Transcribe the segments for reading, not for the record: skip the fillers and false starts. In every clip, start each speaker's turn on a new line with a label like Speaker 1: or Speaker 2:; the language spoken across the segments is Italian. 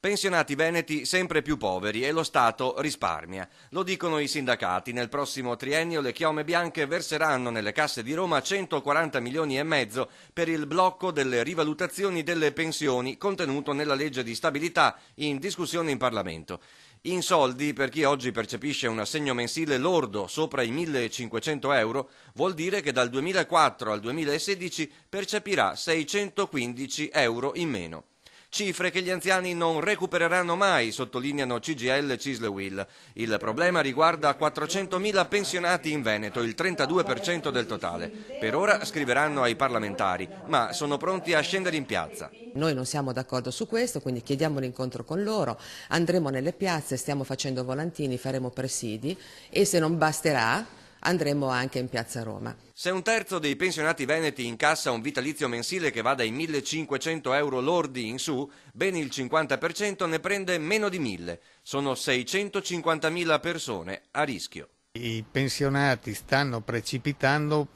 Speaker 1: Pensionati veneti sempre più poveri e lo Stato risparmia. Lo dicono i sindacati. Nel prossimo triennio le chiome bianche verseranno nelle casse di Roma 140 milioni e mezzo per il blocco delle rivalutazioni delle pensioni contenuto nella legge di stabilità in discussione in Parlamento. In soldi, per chi oggi percepisce un assegno mensile lordo sopra i 1.500 euro, vuol dire che dal 2004 al 2016 percepirà 615 euro in meno. Cifre che gli anziani non recupereranno mai, sottolineano CGIL e Cisle-Will. Il problema riguarda 400.000 pensionati in Veneto, il 32% del totale. Per ora scriveranno ai parlamentari, ma sono pronti a scendere in piazza.
Speaker 2: Noi non siamo d'accordo su questo, quindi chiediamo l'incontro con loro, andremo nelle piazze, stiamo facendo volantini, faremo presidi e se non basterà andremo anche in piazza Roma.
Speaker 1: Se un terzo dei pensionati veneti incassa un vitalizio mensile che va dai 1.500 euro lordi in su, ben il 50% ne prende meno di 1.000. Sono 650.000 persone a rischio.
Speaker 3: I pensionati stanno precipitando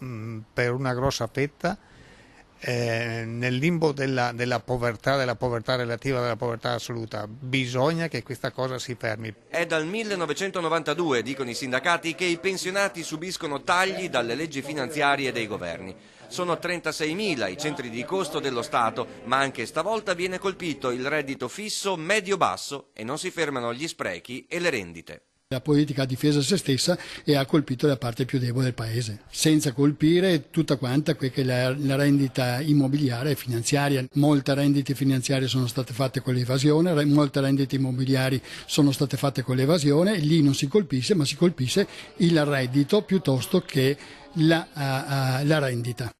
Speaker 3: per una grossa fetta nel limbo della povertà relativa, della povertà assoluta. Bisogna che questa cosa si fermi.
Speaker 1: È dal 1992, dicono i sindacati, che i pensionati subiscono tagli dalle leggi finanziarie dei governi. Sono 36.000 i centri di costo dello Stato, ma anche stavolta viene colpito il reddito fisso medio-basso e non si fermano gli sprechi e le rendite.
Speaker 4: La politica ha difeso se stessa e ha colpito la parte più debole del paese, senza colpire tutta quanta quella che è la rendita immobiliare e finanziaria. Molte rendite finanziarie sono state fatte con l'evasione, molte rendite immobiliari sono state fatte con l'evasione, lì non si colpisce, ma si colpisce il reddito piuttosto che la rendita.